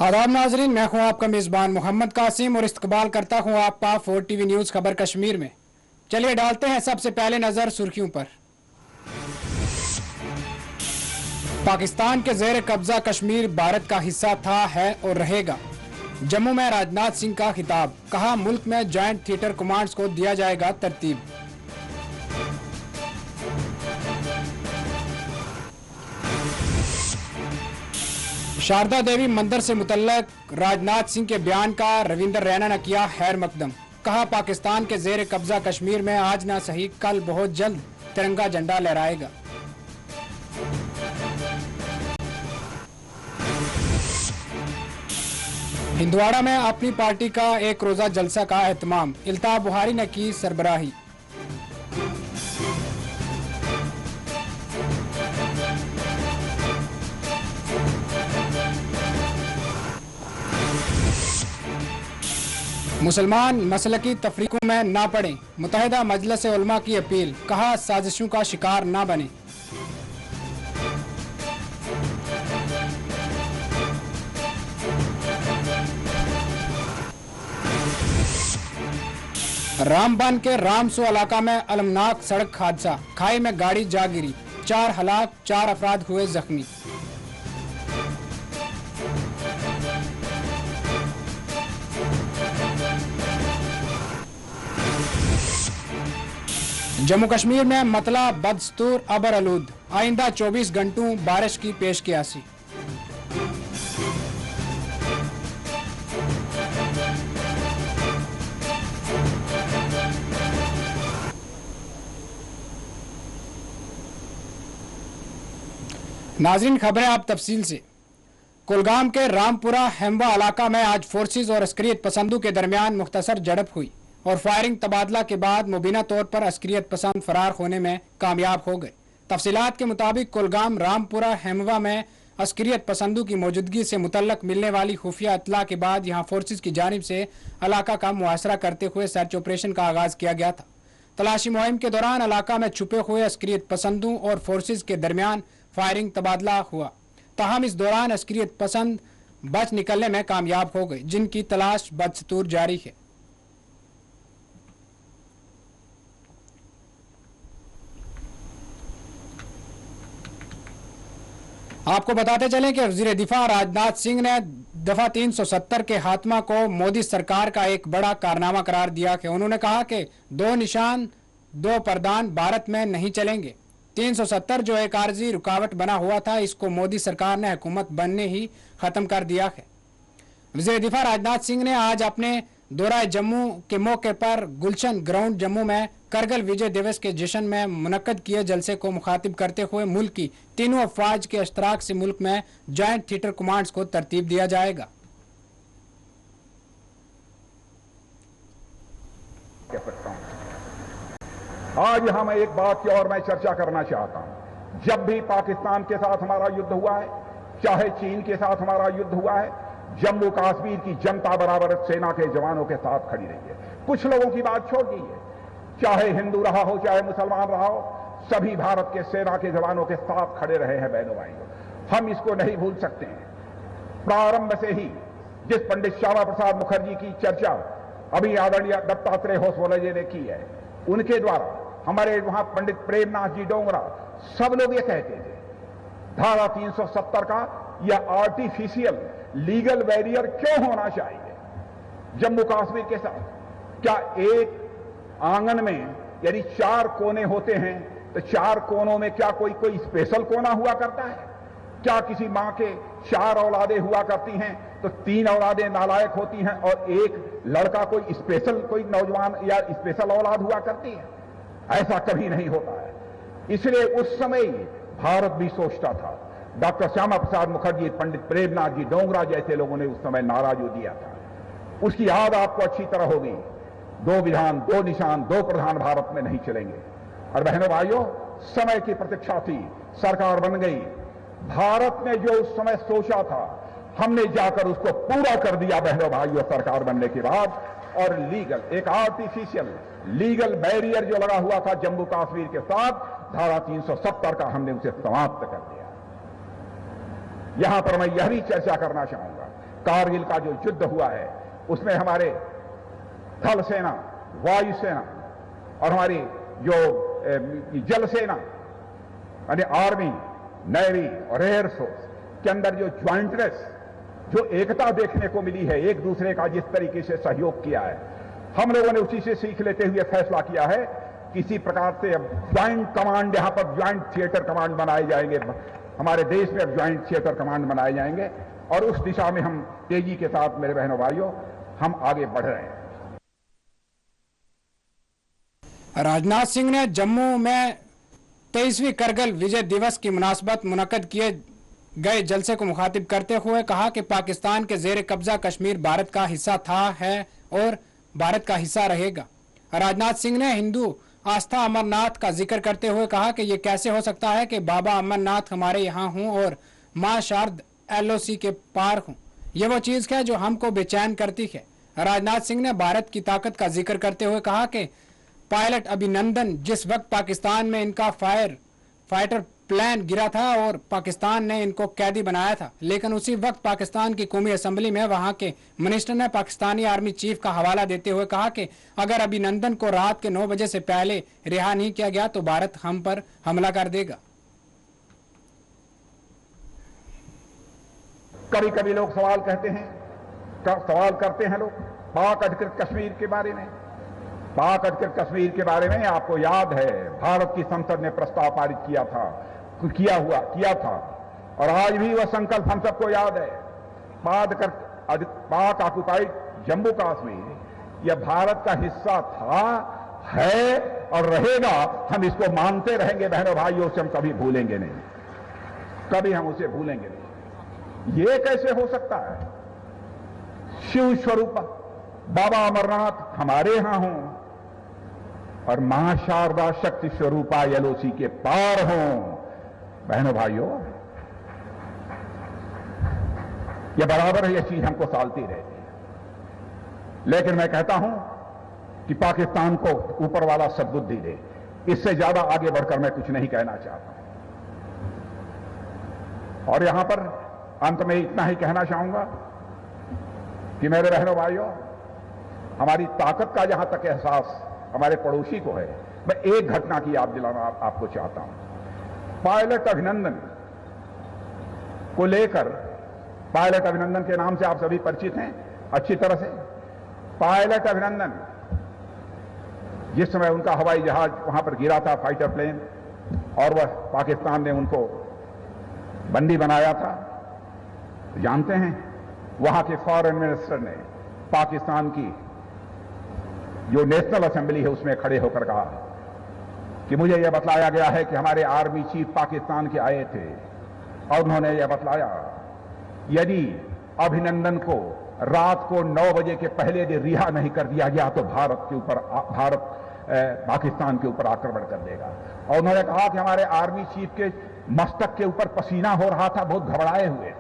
आदाब नाजरीन, मैं हूं आपका मेज़बान मोहम्मद कासिम और इस्तकबाल करता हूं आपका 4 TV न्यूज़ खबर कश्मीर में। चलिए डालते हैं सबसे पहले नज़र सुर्खियों पर। पाकिस्तान के ज़ेर कब्जा कश्मीर भारत का हिस्सा था, है और रहेगा। जम्मू में राजनाथ सिंह का खिताब, कहा मुल्क में जॉइंट थिएटर कमांड्स को दिया जाएगा तरतीब। शारदा देवी मंदिर से मुतल्लक राजनाथ सिंह के बयान का रविंदर रैना ने किया खैर मकदम, कहा पाकिस्तान के जेर कब्जा कश्मीर में आज ना सही कल बहुत जल्द तिरंगा झंडा लहराएगा। हिंदवाड़ा में अपनी पार्टी का एक रोजा जलसा का एहतमाम, इल्ताफ बुहारी ने की सरबराही। मुसलमान मसलकी तफरीकों में ना पड़े, मुत्तहिदा मजलिस उलमा की अपील, कहा साजिशों का शिकार ना बने। रामबन के रामसो इलाका में अलमनाक सड़क हादसा, खाई में गाड़ी जा गिरी, 4 हलाक 4 अफराद हुए जख्मी। जम्मू कश्मीर में मतला बदस्तूर अबर आलूद, आइंदा 24 घंटों बारिश की पेशकियासी। नाज़रीन, खबरें आप तफसील से। कुलगाम के रामपुरा हेमवा इलाका में आज फोर्सेज और अस्करियत पसंदों के दरमियान मुख्तसर झड़प हुई और फायरिंग तबादला के बाद मुबीना तौर पर अस्करियत पसंद फरार होने में कामयाब हो गए। तफसीलात के मुताबिक कुलगाम रामपुरा हेमवा में अस्करियत पसंदों की मौजूदगी से मुतल्लक मिलने वाली खुफिया इत्तला के बाद यहाँ फोर्सेज की जानिब से इलाका का मुहासरा करते हुए सर्च ऑपरेशन का आगाज किया गया था। तलाशी मुहिम के दौरान इलाका में छुपे हुए अस्करियत पसंदों और फोर्सेज के दरमियान फायरिंग तबादला हुआ, ताहम इस दौरान अस्करियत पसंद बच निकलने में कामयाब हो गए, जिनकी तलाश बदस्तूर जारी है। आपको बताते चलें कि वज़ीर दिफा राजनाथ सिंह ने दफा 370 के खात्मा को मोदी सरकार का एक बड़ा कारनामा करार दिया कि उन्होंने कहा कि 2 निशान 2 प्रधान भारत में नहीं चलेंगे। 370 जो एक आर्जी रुकावट बना हुआ था, इसको मोदी सरकार ने हुकूमत बनने ही खत्म कर दिया है। वज़ीर दिफा राजनाथ सिंह ने आज अपने दौरा जम्मू के मौके पर गुलशन ग्राउंड जम्मू में करगिल विजय दिवस के जश्न में मुनक्कद किए जलसे को मुखातिब करते हुए मुल्क की तीनों अफवाज के इश्तराक से मुल्क में जॉइंट थिएटर कमांड्स को तरतीब दिया जाएगा। आज हम एक बात की और मैं चर्चा करना चाहता हूं। जब भी पाकिस्तान के साथ हमारा युद्ध हुआ है, चाहे चीन के साथ हमारा युद्ध हुआ है, जम्मू कश्मीर की जनता बराबर सेना के जवानों के साथ खड़ी रही है। कुछ लोगों की बात छोड़ दी है, चाहे हिंदू रहा हो चाहे मुसलमान रहा हो, सभी भारत के सेना के जवानों के साथ खड़े रहे हैं। बहनों भाइयों, हम इसको नहीं भूल सकते हैं। प्रारंभ से ही जिस पंडित श्यामा प्रसाद मुखर्जी की चर्चा अभी आदरणीय दत्तात्रेय होसबोले जी ने की है, उनके द्वारा हमारे वहां पंडित प्रेमनाथ जी डोंगरा, सब लोग ये कहते थे धारा 370 का यह आर्टिफिशियल लीगल बैरियर क्यों होना चाहिए जम्मू कश्मीर के साथ। क्या एक आंगन में यदि 4 कोने होते हैं तो 4 कोनों में क्या कोई स्पेशल कोना हुआ करता है? क्या किसी मां के 4 औलादें हुआ करती हैं तो 3 औलादें नालायक होती हैं और एक लड़का कोई स्पेशल कोई नौजवान या स्पेशल औलाद हुआ करती है? ऐसा कभी नहीं होता है। इसलिए उस समय भारत भी सोचता था। डॉक्टर श्यामा प्रसाद मुखर्जी, पंडित प्रेमनाथ जी डोंगरा जैसे लोगों ने उस समय नारा जो दिया था, उसकी याद आपको अच्छी तरह होगी। 2 विधान 2 निशान 2 प्रधान भारत में नहीं चलेंगे। और बहनों भाइयों, समय की प्रतीक्षा थी, सरकार बन गई। भारत ने जो उस समय सोचा था, हमने जाकर उसको पूरा कर दिया बहनों भाइयों सरकार बनने के बाद। और लीगल एक आर्टिफिशियल लीगल बैरियर जो लगा हुआ था जम्मू कश्मीर के साथ, धारा 370 का हमने उसे समाप्त कर दिया। यहां पर मैं यह भी चर्चा करना चाहूंगा, कारगिल का जो युद्ध हुआ है उसमें हमारे थल सेना, वायु सेना और हमारी जो जल सेना यानी आर्मी, नेवी और एयरफोर्स के अंदर जो ज्वाइंटनेस, जो एकता देखने को मिली है, एक दूसरे का जिस तरीके से सहयोग किया है, हम लोगों ने उसी से सीख लेते हुए फैसला किया है किसी प्रकार से अब ज्वाइंट कमांड, यहां पर ज्वाइंट थिएटर कमांड बनाए जाएंगे, हमारे देश में अब ज्वाइंट थिएटर कमांड बनाए जाएंगे और उस दिशा में हम तेजी के साथ मेरे बहनों भाइयों हम आगे बढ़ रहे हैं। राजनाथ सिंह ने जम्मू में 23वीं करगिल विजय दिवस की मुनासबत मुनक्कद किए गए जलसे को मुखातिब करते हुए कहा कि पाकिस्तान के जेर कब्जा कश्मीर भारत का हिस्सा था, है और भारत का हिस्सा रहेगा। राजनाथ सिंह ने हिंदू आस्था अमरनाथ का जिक्र करते हुए कहा कि ये कैसे हो सकता है कि बाबा अमरनाथ हमारे यहाँ हों और मां शारद LOC के पार हों। ये वो चीज है जो हमको बेचैन करती है। राजनाथ सिंह ने भारत की ताकत का जिक्र करते हुए कहा कि पायलट अभिनंदन जिस वक्त पाकिस्तान में इनका फाइटर प्लान गिरा था और पाकिस्तान ने इनको कैदी बनाया था, लेकिन उसी वक्त पाकिस्तान की कौमी असेंबली में वहां के मिनिस्टर ने पाकिस्तानी आर्मी चीफ का हवाला देते हुए कहा कि अगर अभिनंदन को रात के 9 बजे से पहले रिहा नहीं किया गया तो भारत हम पर हमला कर देगा। कभी कभी लोग सवाल करते हैं लोग पाक अधिकृत कश्मीर के बारे में। पाक अधिकृत कश्मीर के बारे में आपको याद है भारत की संसद ने प्रस्ताव पारित किया था और आज भी वह संकल्प हम सबको याद है। पाक ऑक्युपाइड जम्मू कश्मीर यह भारत का हिस्सा था, है और रहेगा। हम इसको मानते रहेंगे बहनों भाइयों से, हम कभी भूलेंगे नहीं, कभी हम उसे भूलेंगे नहीं। ये कैसे हो सकता है? शिव स्वरूप बाबा अमरनाथ हमारे यहां हों और मां शारदा शक्ति स्वरूपा LOC के पार हों। बहनों भाइयों, यह बराबर है, यह चीज हमको सालती रहती है। लेकिन मैं कहता हूं कि पाकिस्तान को ऊपर वाला सद्बुद्धि दे। इससे ज्यादा आगे बढ़कर मैं कुछ नहीं कहना चाहता हूं। और यहां पर अंत में इतना ही कहना चाहूंगा कि मेरे बहनों भाइयों, हमारी ताकत का जहां तक एहसास हमारे पड़ोसी को है, मैं एक घटना की याद दिलाना आपको चाहता हूं। पायलट अभिनंदन को लेकर, पायलट अभिनंदन के नाम से आप सभी परिचित हैं अच्छी तरह से। पायलट अभिनंदन जिस समय उनका हवाई जहाज वहां पर गिरा था, फाइटर प्लेन, और वह पाकिस्तान ने उनको बंदी बनाया था, जानते हैं वहां के फॉरेन मिनिस्टर ने पाकिस्तान की जो नेशनल असेंबली है उसमें खड़े होकर कहा कि मुझे यह बतलाया गया है कि हमारे आर्मी चीफ पाकिस्तान के आए थे और उन्होंने यह बतलाया यदि अभिनंदन को रात को 9 बजे के पहले दिन रिहा नहीं कर दिया गया तो भारत पाकिस्तान के ऊपर आक्रमण कर देगा। और उन्होंने कहा कि हमारे आर्मी चीफ के मस्तक के ऊपर पसीना हो रहा था, बहुत घबराए हुए।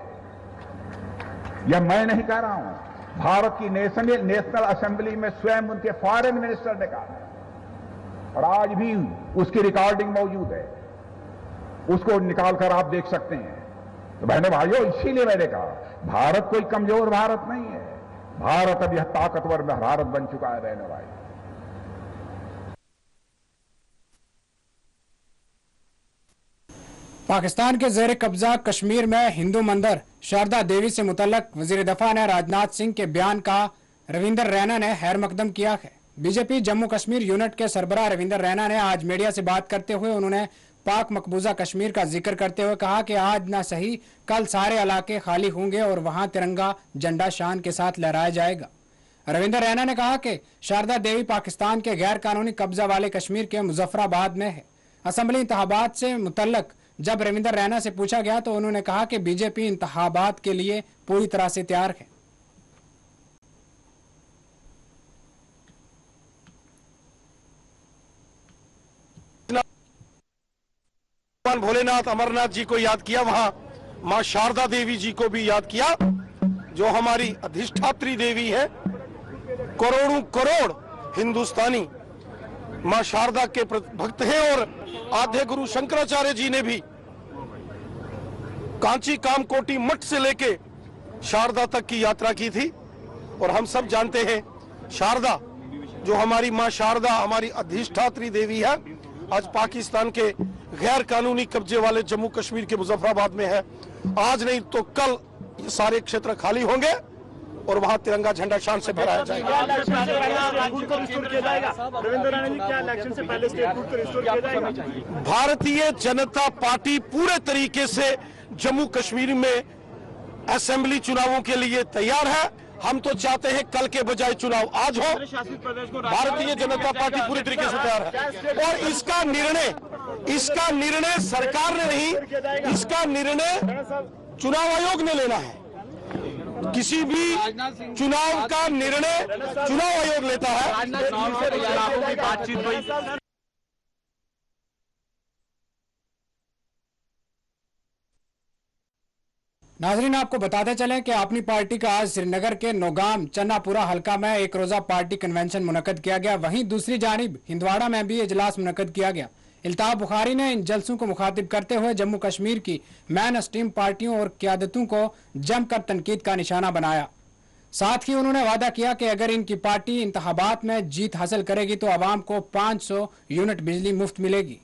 यह मैं नहीं कह रहा हूं, भारत की नेशनल असेंबली में स्वयं उनके फॉरेन मिनिस्टर ने कहा और आज भी उसकी रिकॉर्डिंग मौजूद है, उसको निकालकर आप देख सकते हैं। तो बहनों भाइयों, इसीलिए मैंने कहा भारत कोई कमजोर भारत नहीं है, भारत अब यह ताकतवर भारत बन चुका है। बहनों भाई, पाकिस्तान के जेर कब्जा कश्मीर में हिंदू मंदिर शारदा देवी से मुतल्लक वजीर दफा ने राजनाथ सिंह के बयान का रविंदर रैना ने खैर मकदम किया है। बीजेपी जम्मू कश्मीर यूनिट के सरबराह रविंदर रैना ने आज मीडिया से बात करते हुए उन्होंने पाक मकबूजा कश्मीर का जिक्र करते हुए कहा कि आज न सही कल सारे इलाके खाली होंगे और वहां तिरंगा झंडा शान के साथ लहराया जाएगा। रविंदर रैना ने कहा कि शारदा देवी पाकिस्तान के गैर कानूनी कब्जा वाले कश्मीर के मुजफ्फराबाद में है। असेंबली इंतखाबात से मुतल्लक जब रविंदर रैना से पूछा गया तो उन्होंने कहा कि बीजेपी इंतखाबात के लिए पूरी तरह से तैयार है। भगवान भोलेनाथ अमरनाथ जी को याद किया, वहां मां शारदा देवी जी को भी याद किया जो हमारी अधिष्ठात्री देवी है। करोड़ों करोड़ हिंदुस्तानी मां शारदा के भक्त हैं और आद्य गुरु शंकराचार्य जी ने भी कांची कामकोटी मठ से लेके शारदा तक की यात्रा की थी। और हम सब जानते हैं शारदा, जो हमारी मां शारदा, हमारी अधिष्ठात्री देवी है, आज पाकिस्तान के गैर कानूनी कब्जे वाले जम्मू कश्मीर के मुजफ्फराबाद में है। आज नहीं तो कल ये सारे क्षेत्र खाली होंगे और वहां तिरंगा झंडा शान से फहराया जाएगा। भारतीय जनता पार्टी पूरे तरीके से जम्मू कश्मीर में असेंबली चुनावों के लिए तैयार है। हम तो चाहते हैं कल के बजाय चुनाव आज हो। भारतीय जनता पार्टी पूरी तरीके से तैयार है और इसका निर्णय सरकार ने नहीं, इसका निर्णय चुनाव आयोग ने लेना है। किसी भी चुनाव का निर्णय चुनाव आयोग लेता है। नाजरीन, आपको बताते चलें कि अपनी पार्टी का आज श्रीनगर के नौगाम चन्नापुरा हलका में एक रोजा पार्टी कन्वेंशन मुनक्कद किया गया। वहीं दूसरी जानिब हिंदवाड़ा में भी इजलास मुनक्कद किया गया। इल्ताफ बुखारी ने इन जलसों को मुखातिब करते हुए जम्मू कश्मीर की मैन स्ट्रीम पार्टियों और क़यादतों को जमकर तनकीद का निशाना बनाया। साथ ही उन्होंने वादा किया कि अगर इनकी पार्टी इंतखाबात में जीत हासिल करेगी तो आवाम को 500 यूनिट बिजली मुफ्त मिलेगी।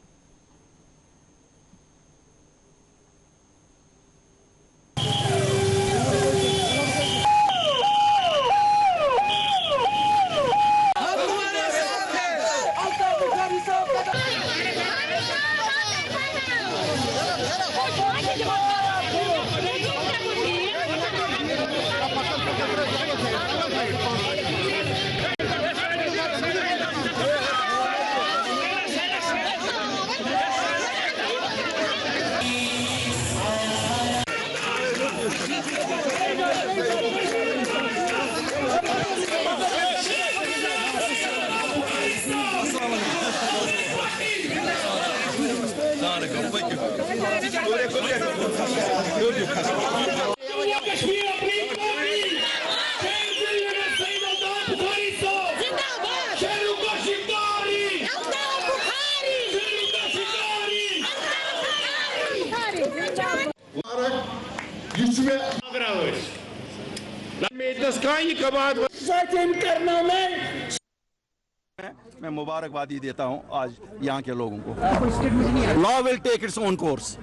मैं मुबारकबादी देता हूं आज यहाँ के लोगों को। Law will take its own course.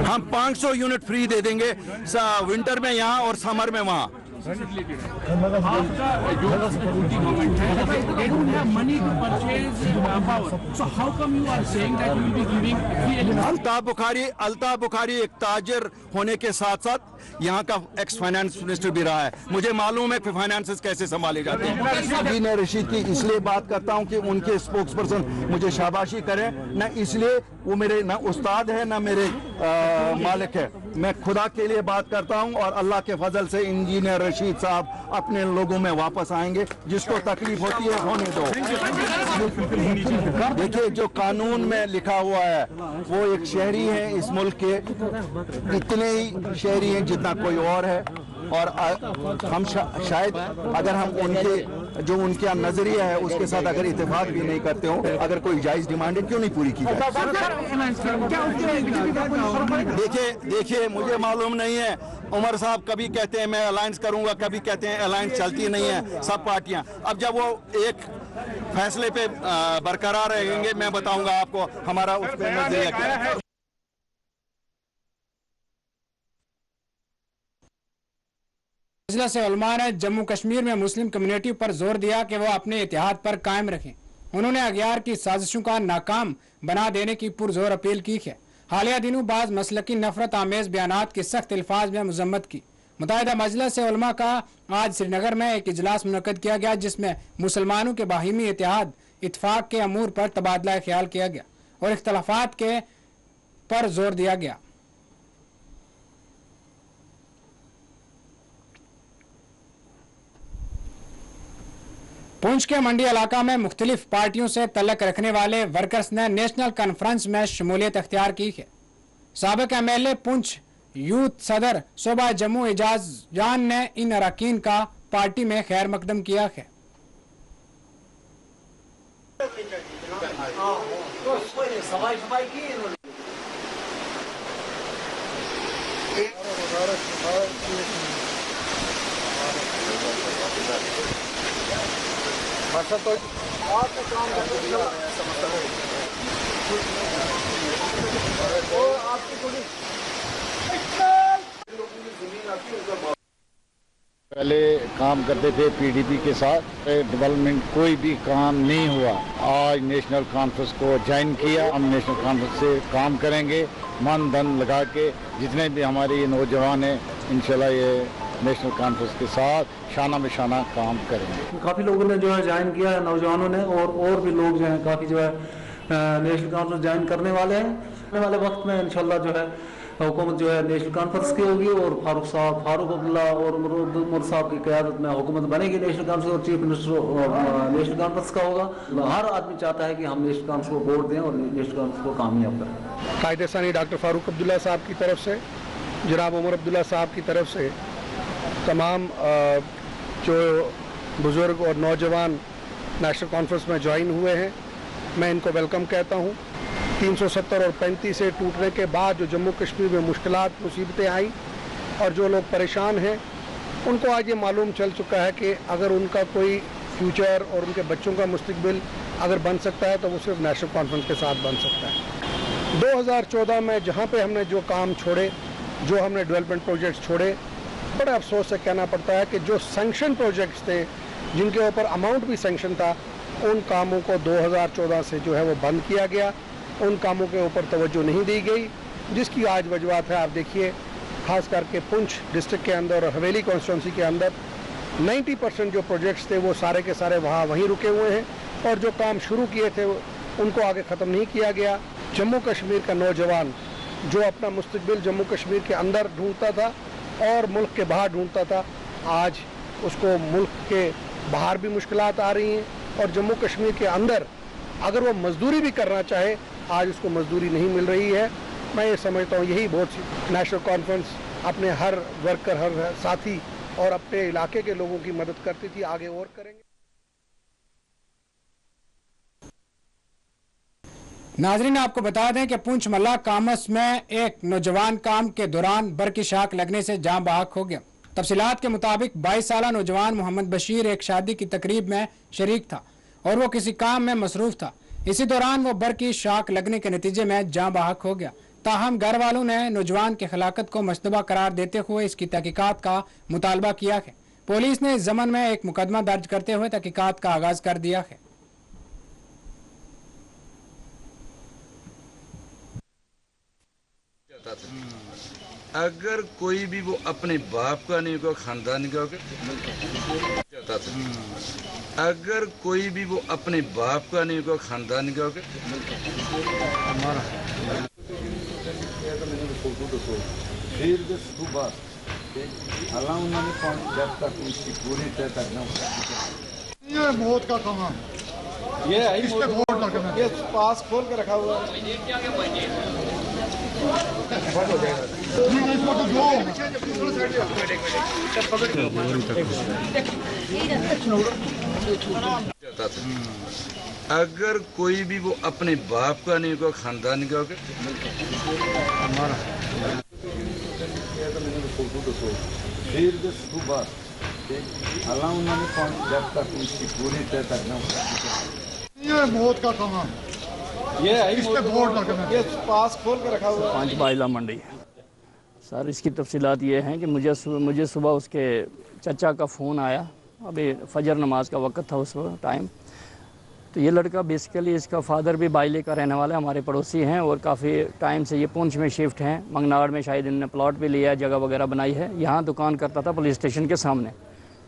हम 500 यूनिट फ्री दे देंगे विंटर में यहाँ और समर में वहाँ। अल्ताफ बुखारी एक ताजिर होने के साथ साथ यहाँ का एक्स फाइनेंस मिनिस्टर भी रहा है। मुझे मालूम है कि फाइनेंसेस कैसे संभाले जाते हैं। इंजीनियर रशीद की इसलिए बात करता हूँ कि उनके स्पोक्स पर्सन मुझे शाबाशी करें, न इसलिए वो मेरे न उस्ताद है न मेरे मालिक है। मैं खुदा के लिए बात करता हूँ और अल्लाह के फजल से इंजीनियर रशीद साहब अपने लोगों में वापस आएंगे। जिसको तकलीफ होती है होने दो। देखिए, जो कानून में लिखा हुआ है वो एक शहरी है इस मुल्क के, इतने ही शहरी हैं जितना कोई और है। और हम शायद अगर हम उनके जो उनका नजरिया है उसके साथ अगर इत्तेफाक भी नहीं करते हो, अगर कोई जायज डिमांड है क्यों नहीं पूरी की जाए। देखिए मुझे मालूम नहीं है। उमर साहब कभी कहते हैं मैं अलायंस करूंगा, कभी कहते हैं अलायंस चलती नहीं है सब पार्टियां। अब जब वो एक फैसले पे बरकरार रहेंगे मैं बताऊंगा आपको हमारा उस पर नजरिया क्या है। मजलिस उलमा ने जम्मू कश्मीर में मुस्लिम कम्युनिटी पर जोर दिया कि वो अपने इतिहाद पर कायम रखें। उन्होंने अगयार की साजिशों का नाकाम बना देने की पुरजोर अपील की है। हालिया दिनों बाज मसलकी नफरत आमेज बयानात की सख्त अल्फाज में मजम्मत की। मुत्तहिदा मजलिस उलमा का आज श्रीनगर में एक इजलास मुनक्कद किया गया जिसमें मुसलमानों के बाहिमी इतिहाद इत्फाक के अमूर पर तबादला ख्याल किया गया और इख्तलाफात के पर जोर दिया गया। पुंछ के मंडी इलाका में मुख्तलिफ पार्टियों से तल्लक रखने वाले वर्कर्स ने नेशनल कॉन्फ्रेंस में शमूलियत अख्तियार की है। साबिक MLA पुंछ यूथ सदर सूबा जम्मू एजाज जान ने इन अरकान का पार्टी में खैर मकदम किया है। पहले काम करते थे पीडीपी के साथ, डेवलपमेंट कोई भी काम नहीं हुआ। आज नेशनल कॉन्फ्रेंस को ज्वाइन किया, हम नेशनल कॉन्फ्रेंस से काम करेंगे, मन धन लगा के। जितने भी हमारे नौजवान हैं, इंशाल्लाह ये नेशनल कॉन्फ्रेंस के साथ शाना बिशाना काम करेंगे। काफ़ी लोगों ने जो है ज्वाइन किया है, नौजवानों ने, और भी लोग जो हैं काफ़ी जो है नेशनल कॉन्फ्रेंस ज्वाइन करने वाले हैं। आने वाले वक्त में इंशाल्लाह जो है हुकूमत जो है नेशनल कॉन्फ्रेंस की होगी और फारूक अब्दुल्ला और उमर साहब की क़यादत में हुकूमत बनेगी नेशनल कॉन्फ्रेंस, और चीफ मिनिस्टर नेशनल कॉन्फ्रेंस का होगा। हर आदमी चाहता है कि हम नेशनल कॉन्फ्रेंस को वोट दें और नेशनल कॉन्फ्रेंस को कामयाब करें। कायदे सानी डॉक्टर फारूक अब्दुल्ला साहब की तरफ से, जनाब उमर अब्दुल्ला साहब की तरफ से तमाम जो बुज़ुर्ग और नौजवान नेशनल कॉन्फ्रेंस में ज्वाइन हुए हैं, मैं इनको वेलकम कहता हूँ। 370 और 35 से टूटने के बाद जो जम्मू कश्मीर में मुश्किलात मुसीबतें आई और जो लोग परेशान हैं, उनको आज ये मालूम चल चुका है कि अगर उनका कोई फ्यूचर और उनके बच्चों का मुस्तकबिल अगर बन सकता है तो वो सिर्फ नेशनल कॉन्फ्रेंस के साथ बन सकता है। 2014 में जहाँ पे हमने जो काम छोड़े, जो हमने डेवलपमेंट प्रोजेक्ट्स छोड़े, बड़े अफसोस से कहना पड़ता है कि जो सैंक्शन प्रोजेक्ट्स थे, जिनके ऊपर अमाउंट भी सैंक्शन था, उन कामों को 2014 से जो है वो बंद किया गया। उन कामों के ऊपर तवज्जो नहीं दी गई, जिसकी आज वजूहत है। आप देखिए, खास करके पुंछ डिस्ट्रिक्ट के अंदर और हवेली कॉन्स्टिट्यूंसी के अंदर 90% जो प्रोजेक्ट्स थे वो सारे के सारे वहीं रुके हुए हैं, और जो काम शुरू किए थे उनको आगे ख़त्म नहीं किया गया। जम्मू कश्मीर का नौजवान जो अपना मुस्तकबिल जम्मू कश्मीर के अंदर ढूंढता था और मुल्क के बाहर ढूंढता था, आज उसको मुल्क के बाहर भी मुश्किलात आ रही हैं, और जम्मू कश्मीर के अंदर अगर वो मजदूरी भी करना चाहे, आज उसको मजदूरी नहीं मिल रही है। मैं ये समझता हूँ यही बहुत सी नेशनल कॉन्फ्रेंस अपने हर वर्कर, हर साथी और अपने इलाके के लोगों की मदद करती थी, आगे और करेंगे। नाजरीन, आपको बता दें कि पुंछ मल्ला कामस में एक नौजवान काम के दौरान बर की शाख लगने से जान बहक हो गया। तफसीलात के मुताबिक 22 साल नौजवान मोहम्मद बशीर एक शादी की तकरीब में शरीक था और वो किसी काम में मसरूफ था। इसी दौरान वो बर की शाख लगने के नतीजे में जान बहक हो गया। ताहम घर वालों ने नौजवान की हलाकत को मशतबा करार देते हुए इसकी तहकीकात का मुतालबा किया है। पुलिस ने इस जमन में एक मुकदमा दर्ज करते हुए तहकीकात का आगाज कर दिया है। अगर कोई भी वो अपने बाप का नहीं होगा, खानदान का होगा, अगर कोई भी वो अपने बाप का नहीं होगा, खानदान का होगा, ये मौत का काम ये है, इस पे वोट लगना, ये पास खोल के रखा हुआ है, बंद हो जाएगा। अगर कोई भी वो अपने बाप का नहीं होगा, खानदान का होगा, ये मौत का काम ये है, इस पे वोट लगना, ये पास खोल के रखा हुआ है। 5 बाइला मंडी सर, इसकी तफसीलात ये हैं कि मुझे सुबह उसके चचा का फ़ोन आया। अभी फजर नमाज का वक्त था उस टाइम। तो ये लड़का बेसिकली, इसका फादर भी बाइले का रहने वाला है, हमारे पड़ोसी हैं और काफ़ी टाइम से ये पुंछ में शिफ्ट हैं। मंगनाड़ में शायद इन्होंने प्लॉट भी लिया है, जगह वगैरह बनाई है। यहाँ दुकान करता था पुलिस स्टेशन के सामने।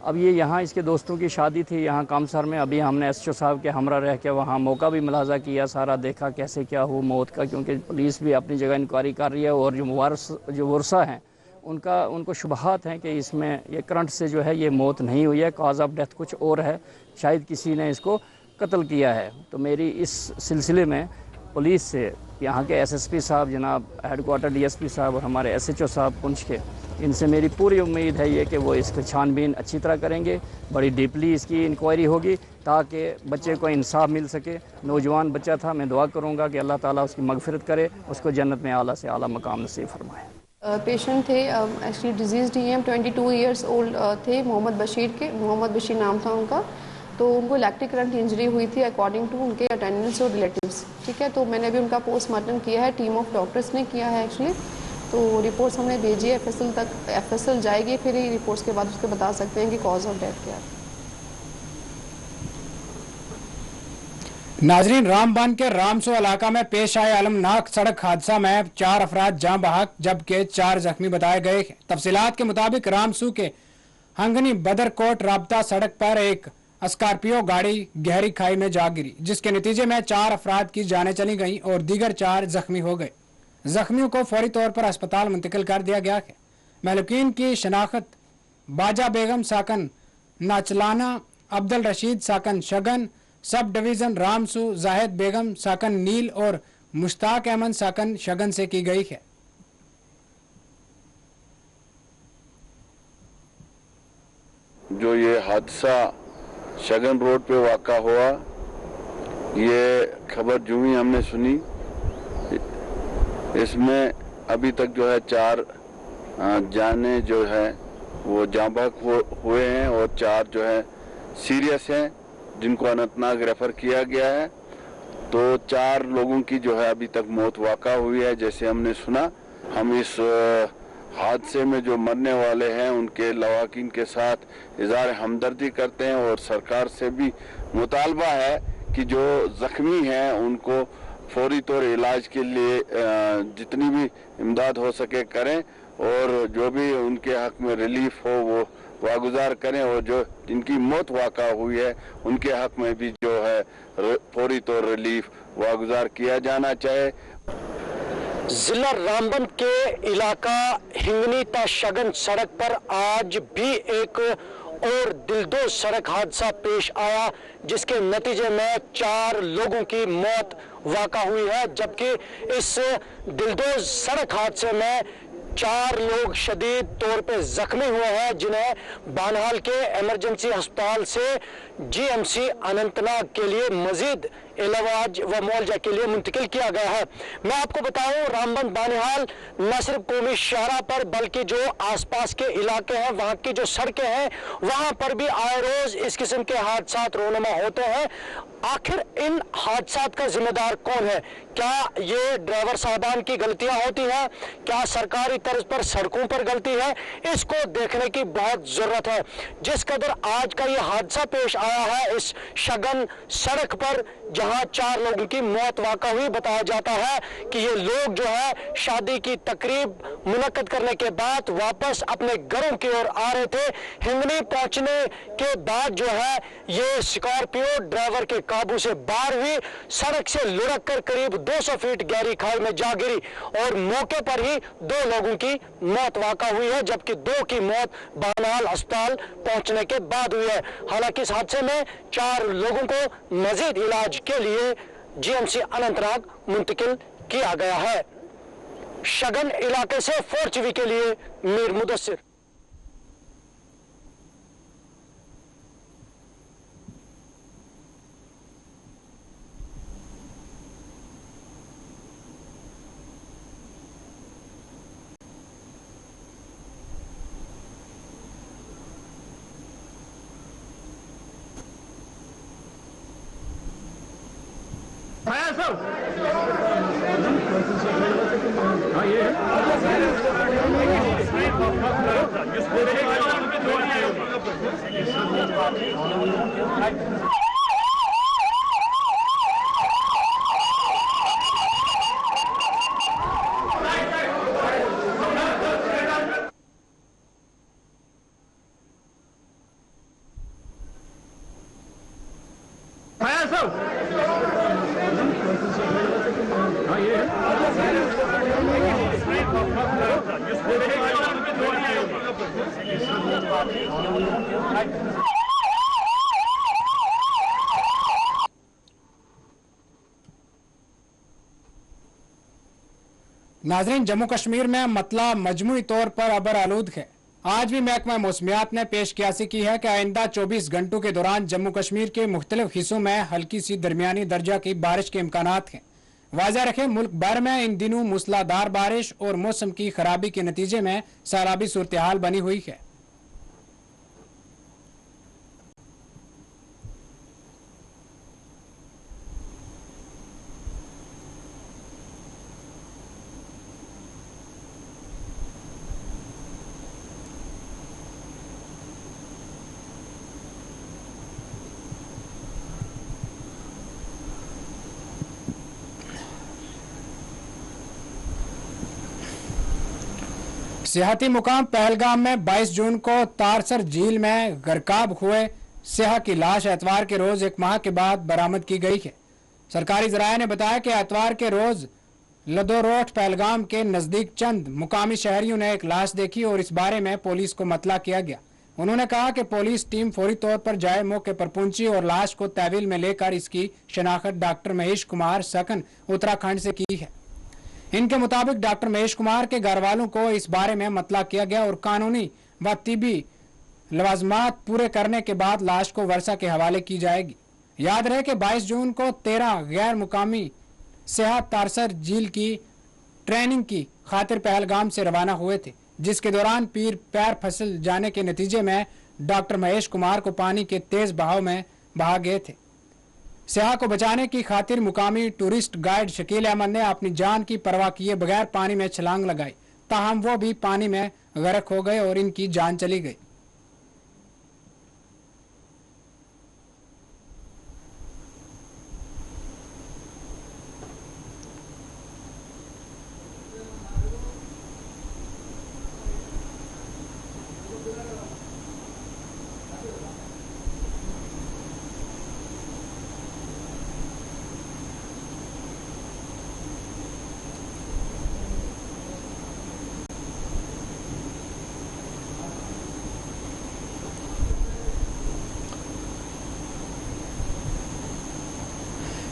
अब ये यहाँ इसके दोस्तों की शादी थी यहाँ कामसर में। अभी हमने एसएचओ साहब के हमरा रह के वहाँ मौका भी मुलाजा किया, सारा देखा कैसे क्या हुआ मौत का, क्योंकि पुलिस भी अपनी जगह इंक्वायरी कर रही है। और जो वर्सा हैं उनको शुबहात हैं कि इसमें ये करंट से जो है ये मौत नहीं हुई है, कॉज ऑफ डेथ कुछ और है, शायद किसी ने इसको कत्ल किया है। तो मेरी इस सिलसिले में पुलिस से यहाँ के एसएसपी साहब, जनाब हेडक्वार्टर डीएसपी साहब और हमारे एसएचओ साहब पुंछ के, इनसे मेरी पूरी उम्मीद है ये कि वो इसकी छानबीन अच्छी तरह करेंगे, बड़ी डीपली इसकी इंक्वायरी होगी ताकि बच्चे को इंसाफ मिल सके। नौजवान बच्चा था, मैं दुआ करूँगा कि अल्लाह ताला उसकी मगफिरत करे, उसको जन्नत में आला से आला मकाम नसीब फरमाए। पेशेंट थे एक्चुअली डिजीज़ ही हैं, 22 ईयर्स ओल्ड थे, मोहम्मद बशीर नाम था उनका। तो उनको इलेक्ट्रिक करंट इंजरी हुई थी अकॉर्डिंग टू उनके अटेंडेंट्स और रिलेटिव्स। ठीक है, तो मैंने अभी उनका पोस्टमार्टम किया है, टीम ऑफ डॉक्टर्स ने किया है एक्चुअली। तो रिपोर्ट्स हमने भेजी है एफएसएल जाएगी, फिर ही रिपोर्ट्स के बाद उसके बता सकते हैं कि कॉज ऑफ डेथ क्या है। नाजरीन, रामबन के रामसो इलाका में पेश आए अलमनाक सड़क हादसा में 4 अफराद जाँ बहक जबकि 4 जख्मी बताए गए। तफसीलात के मुताबिक रामसू के हंगनी बदरकोट राब्ता सड़क पर एक स्कॉर्पियो गाड़ी गहरी खाई में जा गिरी, जिसके नतीजे में 4 अफराद की जानें चली गईं और दीगर 4 जख्मी हो गए। जख्मियों को फौरी तौर पर अस्पताल मुंतकिल कर दिया गया है। महलूकीन की शनाख्त बाजा बेगम साकन नाचलाना, अब्दुल रशीद साकन शगन सब डिवीज़न रामसू, जाहिद बेगम साकन नील और मुश्ताक अहमद साकन शगन से की गई है। जो ये हादसा शगन रोड पे वाक़ा हुआ, ये खबर जो ही हमने सुनी, इसमें अभी तक जो है 4 जाने जो है वो जाँ बहक हुए हैं और 4 जो है सीरियस हैं, जिनको अनंतनाग रेफर किया गया है। तो 4 लोगों की जो है अभी तक मौत वाक़ा हुई है। जैसे हमने सुना, हम इस हादसे में जो मरने वाले हैं उनके लवाकिन के साथ इज़हार हमदर्दी करते हैं और सरकार से भी मुतालबा है कि जो ज़ख्मी हैं उनको फौरी तौर इलाज के लिए जितनी भी इमदाद हो सके करें और जो भी उनके हक में रिलीफ हो वो वागुजार करें और जो जिनकी मौत वाक़ा हुई है उनके हक में भी जो है फौरी तौर रिलीफ वागुजार किया जाना चाहिए। जिला रामबन के इलाका हिंगनी ता शगन सड़क पर आज भी एक और दिलदोज सड़क हादसा पेश आया, जिसके नतीजे में 4 लोगों की मौत वाक़ा हुई है, जबकि इस दिलदोज सड़क हादसे में 4 लोग शदीद तौर पे जख्मी हुए हैं, जिन्हें बानहाल के इमरजेंसी अस्पताल से जीएमसी अनंतनाग के लिए मजीद इलाज व मुआवजा के लिए मुंतकिल किया गया है। मैं आपको बताऊं, रामबन बानिहाल न सिर्फ कौमी शाहरा पर बल्कि जो आसपास के इलाके हैं, वहां की जो सड़कें हैं, वहां पर भी आए रोज इस किस्म के हादसा रोनुमा होते हैं। आखिर इन हादसा का जिम्मेदार कौन है? क्या ये ड्राइवर साहबान की गलतियां होती हैं? क्या सरकारी तर्ज पर सड़कों पर गलती है? इसको देखने की बहुत जरूरत है। जिस कदर आज का ये हादसा पेश आया है इस शगन सड़क पर, जहां 4 लोगों की मौत वाक़ा हुई, बताया जाता है कि ये लोग जो है शादी की तकरीब मुनक्कद करने के बाद वापस अपने घरों की ओर आ रहे थे। हिंगनी पहुंचने के बाद जो है ये स्कॉर्पियो ड्राइवर के काबू से बाहर हुई, सड़क से लुढ़क कर करीब 200 फीट गहरी खाई में जा गिरी और मौके पर ही 2 लोगों की मौत वाक़ा हुई है, जबकि 2 की मौत बानहाल अस्पताल पहुंचने के बाद हुई है। हालांकि इस हादसे में 4 लोगों को मजीद इलाज के लिए जीएमसी अनंतनाग मुंतकिल किया गया है। शगन इलाके से 4TV के लिए मीर मुदस्सिर। नाजरीन, जम्मू कश्मीर में मतला मजमूई तौर पर अबर आलूद है। आज भी महकमा मौसमियात ने पेश कियासी की है कि आइंदा 24 घंटों के दौरान जम्मू कश्मीर के मुख्तलिफ हिस्सों में हल्की सी दरमियानी दर्जा की बारिश के इम्कानात हैं। वाज़ह रखें, मुल्क भर में इन दिनों मूसलाधार बारिश और मौसम की खराबी के नतीजे में सैलाबी सूरत हाल बनी हुई है। सियाहती मुकाम पहलगाम में 22 जून को तारसर झील में गर्काब हुए सियाह की लाश एतवार के रोज 1 माह के बाद बरामद की गई है। सरकारी जराये ने बताया कि एतवार के रोज लदोरोठ पहलगाम के नजदीक चंद मुकामी शहरियों ने एक लाश देखी और इस बारे में पुलिस को मतला किया गया। उन्होंने कहा कि पुलिस टीम फौरी तौर पर जाए मौके पर पहुंची और लाश को तहवील में लेकर इसकी शनाख्त डॉक्टर महेश कुमार सकन उत्तराखंड से की है। इनके मुताबिक डॉक्टर महेश कुमार के घर वालों को इस बारे में मतला किया गया और कानूनी व तिबी लवाजमात पूरे करने के बाद लाश को वर्षा के हवाले की जाएगी। याद रहे कि 22 जून को 13 गैर मुकामी सियाह तारसर झील की ट्रेनिंग की खातिर पहलगाम से रवाना हुए थे, जिसके दौरान पैर फिसल जाने के नतीजे में डॉक्टर महेश कुमार को पानी के तेज बहाव में बहा गए थे। सियाह को बचाने की खातिर मुकामी टूरिस्ट गाइड शकील अहमद ने अपनी जान की परवाह किए बगैर पानी में छलांग लगाई, ताहम वो भी पानी में गर्क हो गए और इनकी जान चली गई।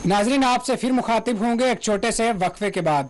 नाजरीन, आपसे फिर मुखातिब होंगे एक छोटे से वक्फे के बाद।